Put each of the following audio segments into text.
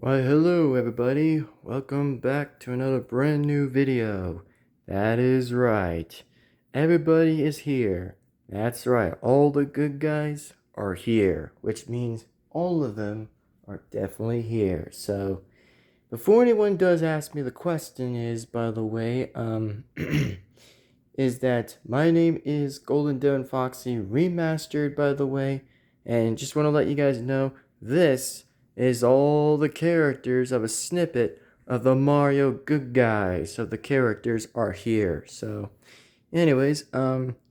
Why hello everybody, welcome back to another brand new video. That is right, everybody is here. That's right, all the good guys are here, which means all of them are definitely here. So, before anyone does ask me, the question is, by the way, is that my name is Golden Devin-Foxy Remastered, by the way, and just want to let you guys know, this is all the characters of a snippet of the Mario Good Guys. So the characters are here. So, anyways,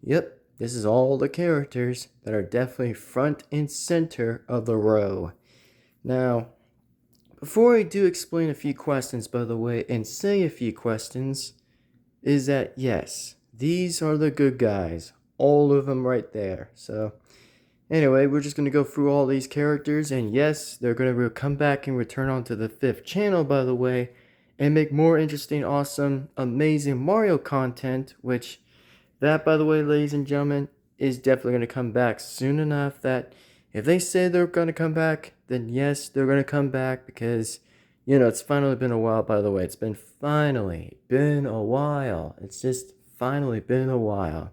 yep, this is all the characters that are definitely front and center of the row. Now, before I do explain a few questions, by the way, and say a few questions, is that yes, these are the good guys. All of them right there. So, anyway, we're just going to go through all these characters, and yes, they're going to come back and return onto the 5th channel, by the way, and make more interesting, awesome, amazing Mario content, which, that, by the way, ladies and gentlemen, is definitely going to come back soon enough that if they say they're going to come back, then yes, they're going to come back because, it's finally been a while, by the way. It's finally been a while. It's just finally been a while.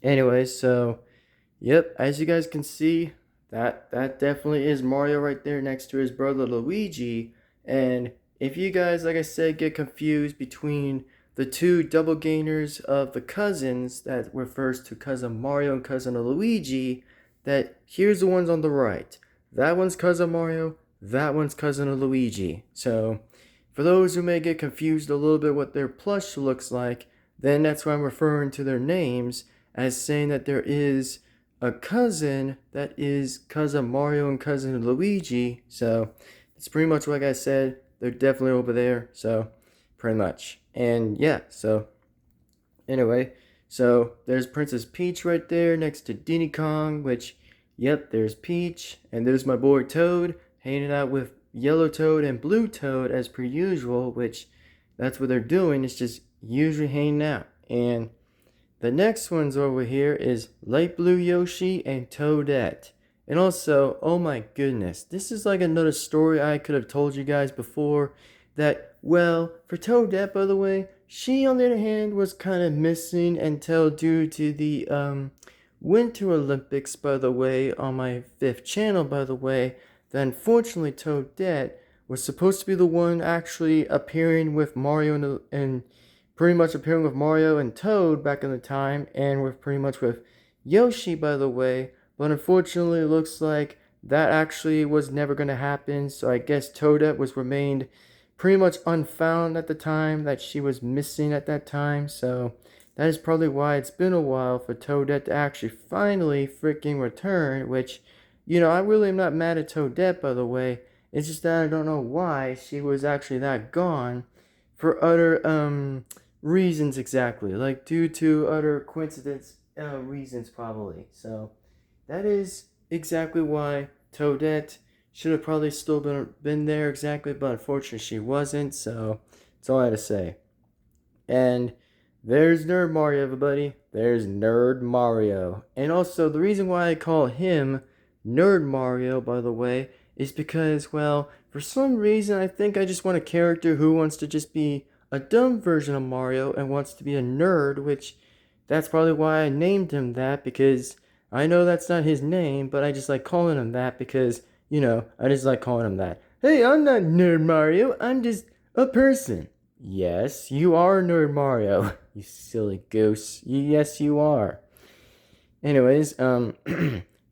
Anyway, so, yep, as you guys can see, that definitely is Mario right there next to his brother Luigi. And if you guys, like I said, get confused between the two double gainers of the cousins, that refers to cousin Mario and cousin Luigi, that here's the ones on the right. That one's cousin Mario, that one's cousin Luigi. So, for those who may get confused a little bit what their plush looks like, then that's why I'm referring to their names as saying that there is a cousin that is cousin Mario and cousin Luigi. So, it's pretty much like I said, they're definitely over there. So, pretty much. And yeah, so anyway, so there's Princess Peach right there next to Diddy Kong, which, yep, there's Peach, and there's my boy Toad hanging out with Yellow Toad and Blue Toad as per usual, which that's what they're doing, it's just usually hanging out. And the next one's over here is Light Blue Yoshi and Toadette. And also, oh my goodness, this is like another story I could have told you guys before, that, well, for Toadette, by the way, she, on the other hand, was kind of missing until due to the Winter Olympics, by the way, on my 5th channel, by the way, that unfortunately Toadette was supposed to be the one actually appearing with Mario and pretty much appearing with Mario and Toad back in the time, and with pretty much with Yoshi, by the way, but unfortunately it looks like that actually was never going to happen, so I guess Toadette was remained pretty much unfound at the time, that she was missing at that time. So that is probably why it's been a while for Toadette to actually finally freaking return, which, I really am not mad at Toadette, by the way. It's just that I don't know why she was actually that gone for other reasons exactly, like due to other coincidence reasons probably. So that is exactly why Toadette should have probably still been there exactly, but unfortunately she wasn't, so that's all I had to say. And there's Nerd Mario, everybody. There's Nerd Mario. And also, the reason why I call him Nerd Mario, by the way, is because, well, for some reason I think I just want a character who wants to just be a dumb version of Mario and wants to be a nerd, which that's probably why I named him that, because I know that's not his name, but I just like calling him that because, I just like calling him that. Hey, I'm not Nerd Mario, I'm just a person. Yes, you are Nerd Mario, you silly goose. Yes, you are. Anyways,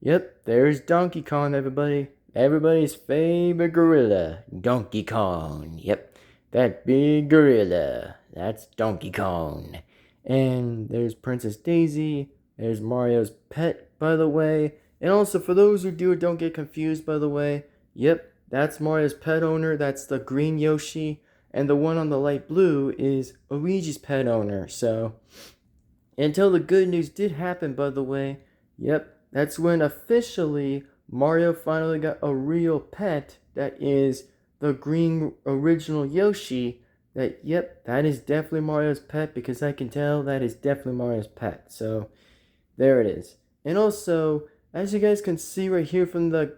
yep, there's Donkey Kong, everybody. Everybody's favorite gorilla, Donkey Kong. Yep, that big gorilla. That's Donkey Kong. And there's Princess Daisy. There's Mario's pet, by the way. And also, for those who do or don't get confused, by the way, yep, that's Mario's pet owner. That's the green Yoshi. And the one on the light blue is Luigi's pet owner. So, until the good news did happen, by the way, yep, that's when officially Mario finally got a real pet that is the green original Yoshi. That, yep, that is definitely Mario's pet, because I can tell that is definitely Mario's pet. So, there it is. And also, as you guys can see right here from the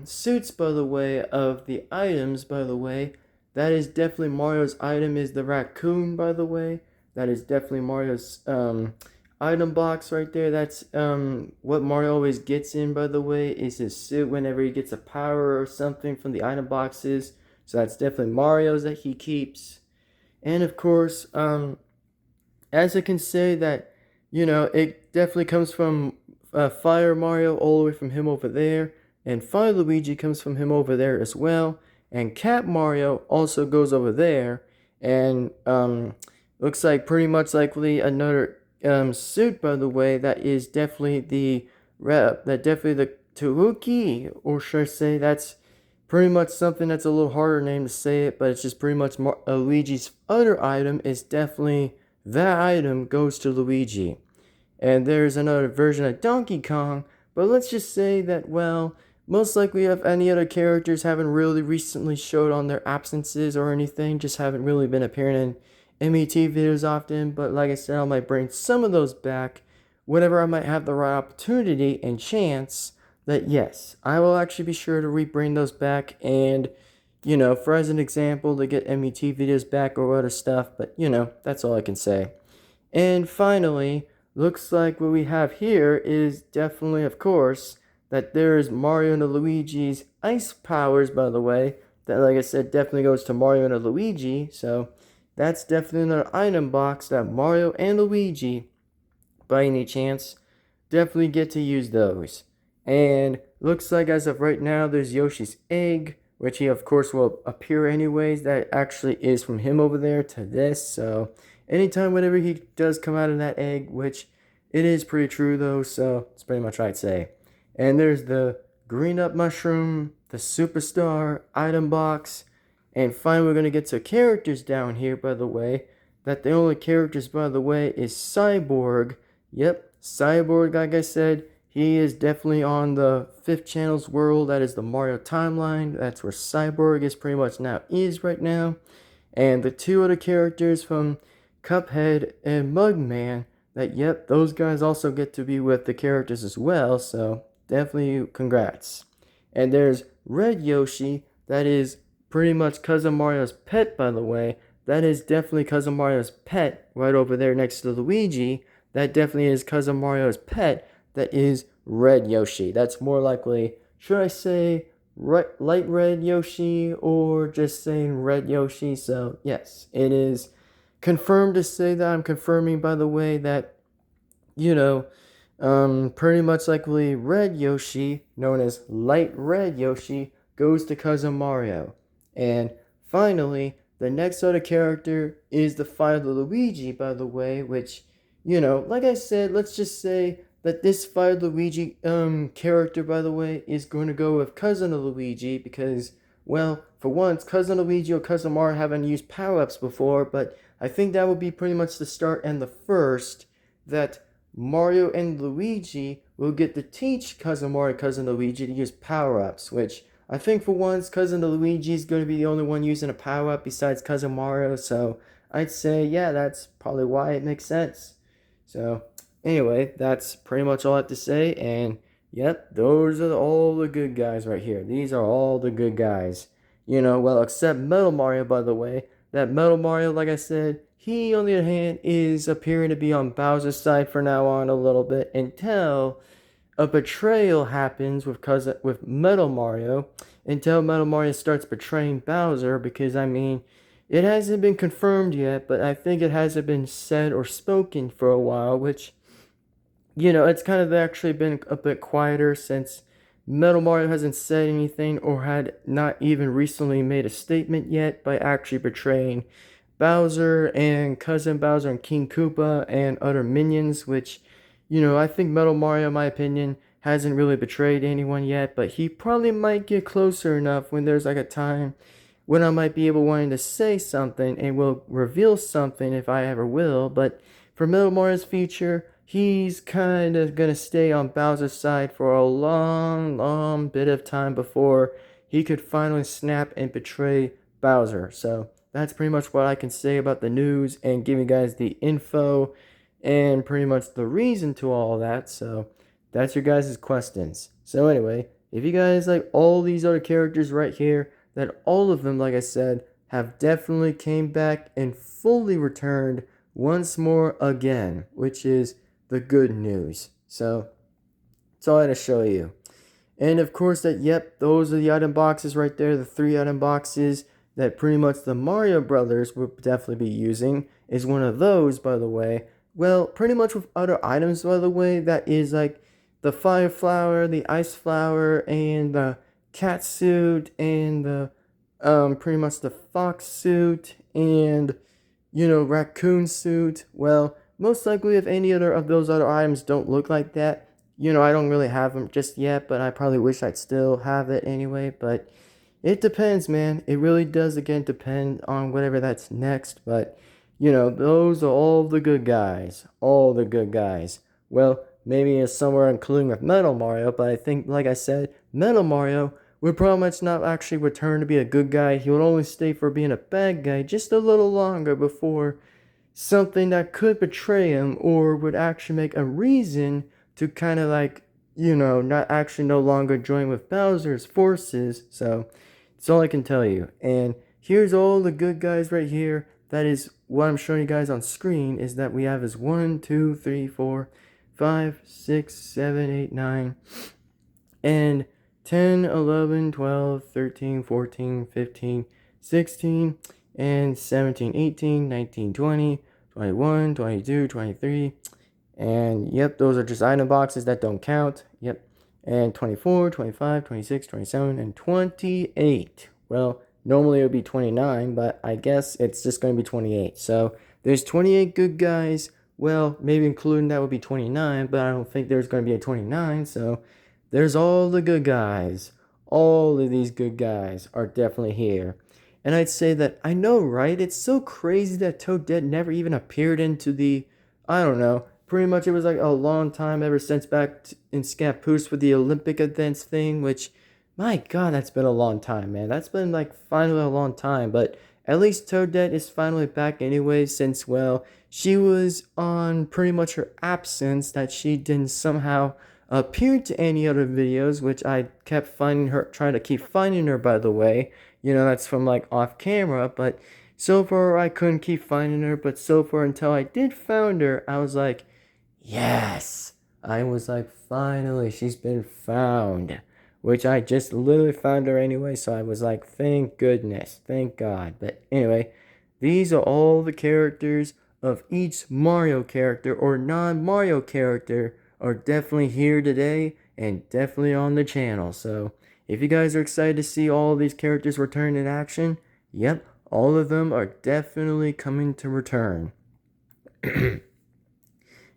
suits, by the way, of the items, by the way, that is definitely Mario's item is the raccoon, by the way. That is definitely Mario's item box right there. That's what Mario always gets in, by the way, is his suit whenever he gets a power or something from the item boxes. So that's definitely Mario's that he keeps. And of course, as I can say that, it definitely comes from Fire Mario all the way from him over there, and Fire Luigi comes from him over there as well, and Cat Mario also goes over there, and looks like pretty much likely another suit, by the way, that is definitely the Tanuki, or should I say that's pretty much something that's a little harder name to say it, but it's just pretty much Luigi's other item is definitely that item goes to Luigi. And there's another version of Donkey Kong, but let's just say that, well, most likely if any other characters haven't really recently showed on their absences or anything, just haven't really been appearing in MET videos often, but like I said, I might bring some of those back whenever I might have the right opportunity and chance that yes, I will actually be sure to rebring those back and, for as an example, to get MET videos back or other stuff, but that's all I can say. And finally, looks like what we have here is definitely, of course, that there's Mario and Luigi's ice powers, by the way. That, like I said, definitely goes to Mario and Luigi. So that's definitely another item box that Mario and Luigi, by any chance, definitely get to use those. And looks like as of right now, there's Yoshi's egg, which he, of course, will appear anyways. That actually is from him over there to this. So anytime, whenever he does come out of that egg, which it is pretty true though, so it's pretty much what I'd say. And there's the green up mushroom, the superstar item box, and finally we're gonna get to characters down here, by the way. That the only characters, by the way, is Cyborg. Yep, Cyborg, like I said, he is definitely on the 5th channel's world. That is the Mario timeline. That's where Cyborg is pretty much right now. And the two other characters from Cuphead and Mugman, that yep, those guys also get to be with the characters as well, so definitely congrats. And there's Red Yoshi, that is pretty much Cousin Mario's pet, by the way. That is definitely Cousin Mario's pet right over there next to Luigi. That definitely is Cousin Mario's pet. That is Red Yoshi. That's more likely, should I say, light red Yoshi or just saying Red Yoshi? So yes, it is confirmed to say that I'm confirming, by the way, that, pretty much likely Red Yoshi, known as Light Red Yoshi, goes to Cousin Mario. And finally, the next other character is the Fire Luigi, by the way, which, like I said, let's just say that this Fire Luigi character, by the way, is going to go with Cousin Luigi because, well, for once, Cousin Luigi or Cousin Mario haven't used power-ups before, but I think that would be pretty much the start and the first that Mario and Luigi will get to teach Cousin Mario, Cousin Luigi to use power-ups, which I think for once, Cousin Luigi is going to be the only one using a power-up besides Cousin Mario, so I'd say, yeah, that's probably why it makes sense. So, anyway, that's pretty much all I have to say, and yep, those are all the good guys right here. These are all the good guys. Well, except Metal Mario, by the way. That Metal Mario, like I said, he, on the other hand, is appearing to be on Bowser's side for now on a little bit until a betrayal happens with Metal Mario, until Metal Mario starts betraying Bowser, because, I mean, it hasn't been confirmed yet, but I think it hasn't been said or spoken for a while, which, it's kind of actually been a bit quieter since Metal Mario hasn't said anything or had not even recently made a statement yet by actually betraying Bowser and Cousin Bowser and King Koopa and other minions, which, I think Metal Mario, in my opinion, hasn't really betrayed anyone yet, but he probably might get closer enough when there's like a time when I might be able wanting to say something and will reveal something if I ever will, but for Metal Mario's future, he's kind of going to stay on Bowser's side for a long, long bit of time before he could finally snap and betray Bowser. So that's pretty much what I can say about the news and give you guys the info and pretty much the reason to all that. So That's your guys' questions. So anyway, if you guys like all these other characters right here, then all of them, like I said, have definitely came back and fully returned once more again, which is the good news. So that's all I had to show you. And of course yep, those are the item boxes right there, the 3 item boxes that pretty much the Mario Brothers would definitely be using is one of those, by the way. Well, pretty much with other items, by the way, that is like the Fire Flower, the Ice Flower, and the Cat Suit, and the pretty much the Fox Suit, and Raccoon Suit. Well, most likely if any other of those other items don't look like that, I don't really have them just yet, but I probably wish I'd still have it anyway. But it depends, man. It really does, again, depend on whatever that's next. But, those are all the good guys. All the good guys. Well, maybe somewhere including with Metal Mario, but I think, like I said, Metal Mario would probably much not actually return to be a good guy. He would only stay for being a bad guy just a little longer before something that could betray him or would actually make a reason to kind of like, not actually no longer join with Bowser's forces. So that's all I can tell you. And here's all the good guys right here. That is what I'm showing you guys on screen, is that we have is 1, 2, 3, 4, 5, 6, 7, 8, 9, and 10, 11, 12, 13, 14, 15, 16, and 17, 18, 19, 20, 21, 22, 23, and yep, those are just item boxes that don't count. Yep. And 24, 25, 26, 27, and 28. Well, normally it would be 29, but I guess it's just going to be 28. So there's 28 good guys. Well, maybe including that would be 29, but I don't think there's going to be a 29. So there's all the good guys. All of these good guys are definitely here. And I'd say that, I know, right? It's so crazy that Toadette never even appeared into the, I don't know, pretty much it was like a long time ever since back in Scappoose with the Olympic events thing, which, my god, that's been a long time, man. That's been like finally a long time, but at least Toadette is finally back anyway, since, well, she was on pretty much her absence, that she didn't somehow appear to any other videos, which I kept finding her, trying to keep finding her, by the way. That's from like off camera, but so far I couldn't keep finding her, but so far until I did found her, I was like, yes, I was like, finally, she's been found, which I just literally found her anyway, so I was like, thank goodness, thank God. But anyway, these are all the characters of each Mario character or non-Mario character are definitely here today and definitely on the channel. So if you guys are excited to see all of these characters return in action, yep, all of them are definitely coming to return.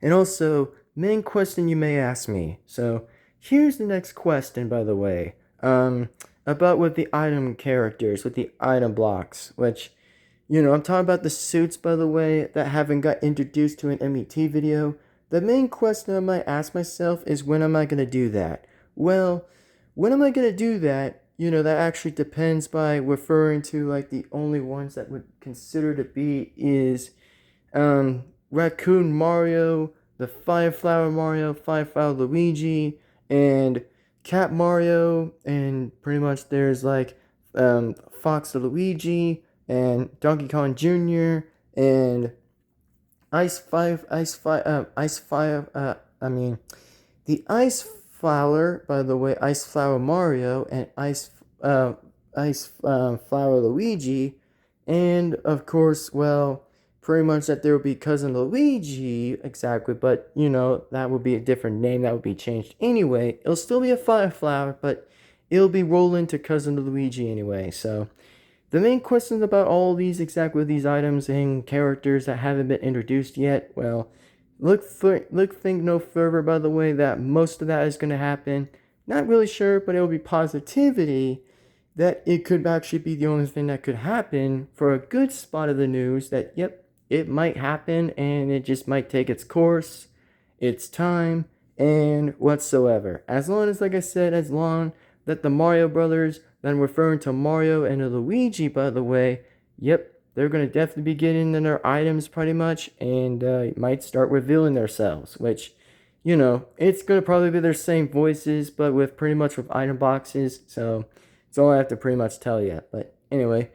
And also, main question you may ask me. So, here's the next question, by the way. About with the item characters, with the item blocks, which, I'm talking about the suits, by the way, that haven't got introduced to an MET video. The main question I might ask myself is, when am I going to do that? Well, when am I going to do that? That actually depends by referring to, like, the only ones that would consider to be is, Raccoon Mario, the Fireflower Mario, Fireflower Luigi, and Cat Mario, and pretty much there's like Fox Luigi, and Donkey Kong Jr., and the Ice Flower, by the way, Ice Flower Mario, and Flower Luigi, and of course, well, pretty much that there would be Cousin Luigi, exactly, but, that would be a different name, that would be changed anyway. It'll still be a Fire Flower, but it'll be rolled into Cousin Luigi anyway. So the main questions about all these, exactly these items and characters that haven't been introduced yet, well, think no further, by the way, that most of that is going to happen. Not really sure, but it'll be positivity that it could actually be the only thing that could happen for a good spot of the news, that, yep, it might happen, and it just might take its course, its time, and whatsoever. As long as, like I said, as long that the Mario Brothers, that I'm referring to Mario and Luigi, by the way, yep, they're going to definitely be getting in their items pretty much, and might start revealing themselves, which, you know, it's going to probably be their same voices, but with pretty much with item boxes. So that's all I have to pretty much tell you. But anyway,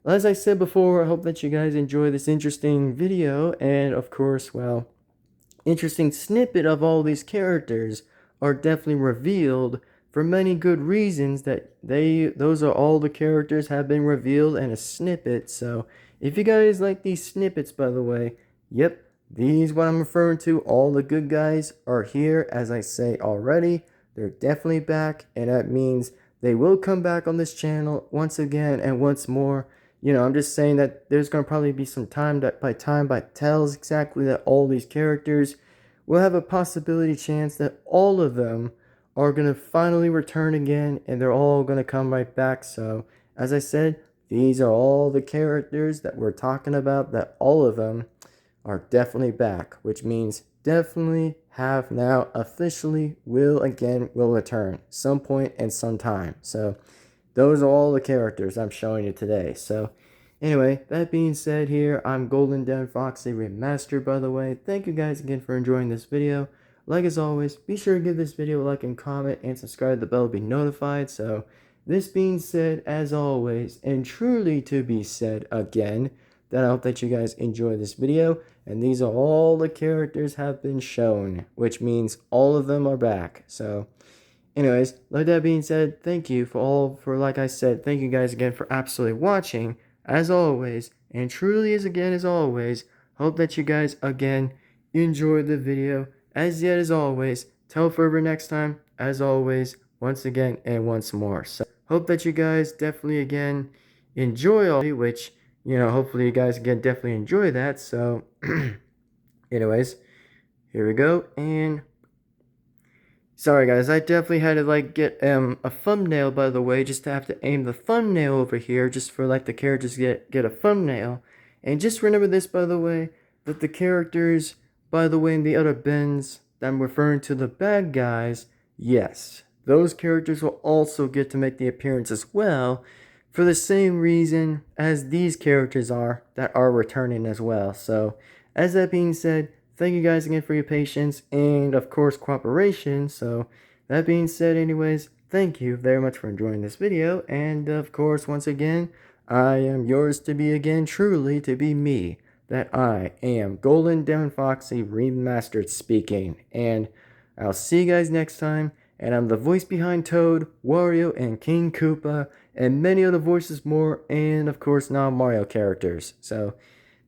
as I said before, I hope that you guys enjoy this interesting video. And of course, well, interesting snippet of all these characters are definitely revealed for many good reasons that those are all the characters have been revealed in a snippet. So if you guys like these snippets, by the way, yep, these what I'm referring to, all the good guys are here. As I say already, they're definitely back, and that means they will come back on this channel once again and once more. You know, I'm just saying that there's going to probably be some time that tells exactly that all these characters will have a possibility chance that all of them are going to finally return again, and they're all going to come right back. So, as I said, these are all the characters that we're talking about, that all of them are definitely back, which means definitely have now officially will return some point and some time. So, those are all the characters I'm showing you today. So, anyway, that being said here, I'm Golden Devin-Foxy Remastered, by the way. Thank you guys again for enjoying this video. Like as always, be sure to give this video a like and comment, and subscribe to the bell to be notified. So, this being said, as always, and truly to be said again, that I hope that you guys enjoy this video. And these are all the characters have been shown, which means all of them are back. So, anyways, like that being said, thank you like I said, thank you guys again for absolutely watching, as always, and truly as always, hope that you guys again enjoyed the video, as always, till further next time, as always, once again and once more. So, hope that you guys definitely again enjoy all, which, you know, hopefully you guys again definitely enjoy that. So, anyways, here we go, and sorry guys, I definitely had to like get a thumbnail, by the way, just to have to aim the thumbnail over here just for like the characters to get a thumbnail. And just remember this, by the way, that the characters, by the way, in the other bins that I'm referring to, the bad guys, yes, those characters will also get to make the appearance as well, for the same reason as these characters are that are returning as well. So, as that being said, thank you guys again for your patience and, of course, cooperation. So, that being said, anyways, thank you very much for enjoying this video. And, of course, once again, I am yours to be again, truly to be me. That I am Golden Devin-Foxy Remastered speaking. And I'll see you guys next time. And I'm the voice behind Toad, Wario, and King Koopa, and many other voices more, and, of course, non-Mario characters. So,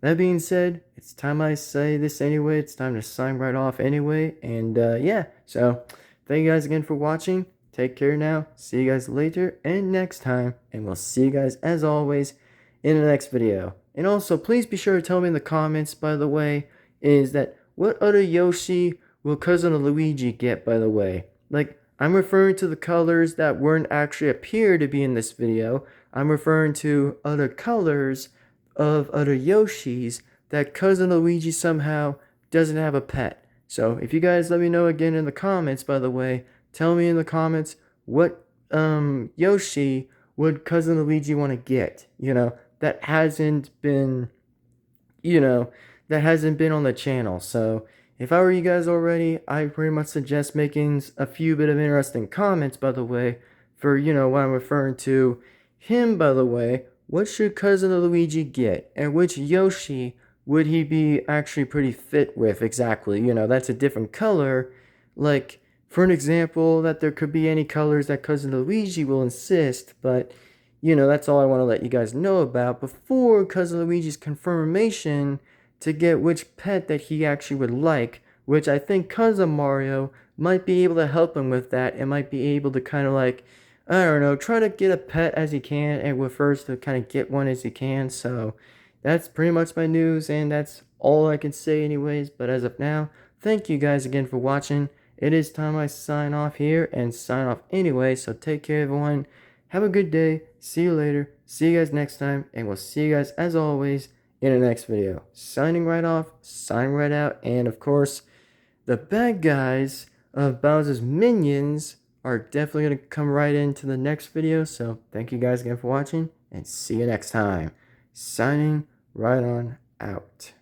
that being said, it's time I say this anyway. It's time to sign right off anyway. And yeah, so thank you guys again for watching. Take care now. See you guys later and next time. And we'll see you guys as always in the next video. And also, please be sure to tell me in the comments, by the way, is that what other Yoshi will Cousin Luigi get, by the way? Like, I'm referring to the colors that weren't actually appear to be in this video. I'm referring to other colors of other Yoshis that Cousin Luigi somehow doesn't have a pet. So if you guys let me know again in the comments, by the way, tell me in the comments what Yoshi would Cousin Luigi want to get, you know, that hasn't been, that hasn't been on the channel. So if I were you guys already, I pretty much suggest making a few bit of interesting comments, by the way, for, what I'm referring to him, by the way. What should Cousin Luigi get? And which Yoshi would he be actually pretty fit with exactly? That's a different color. Like, for an example, that there could be any colors that Cousin Luigi will insist, but, that's all I want to let you guys know about before Cousin Luigi's confirmation to get which pet that he actually would like, which I think Cousin Mario might be able to help him with that, and might be able to kind of like, I don't know, try to get a pet as he can, and with first to kind of get one as he can. So that's pretty much my news, and that's all I can say anyways. But as of now, thank you guys again for watching. It is time I sign off here, and sign off anyway. So take care, everyone. Have a good day. See you later. See you guys next time, and we'll see you guys as always in the next video. Signing right off, signing right out, and of course, the bad guys of Bowser's minions are definitely going to come right into the next video. So thank you guys again for watching, and see you next time. Signing right on out.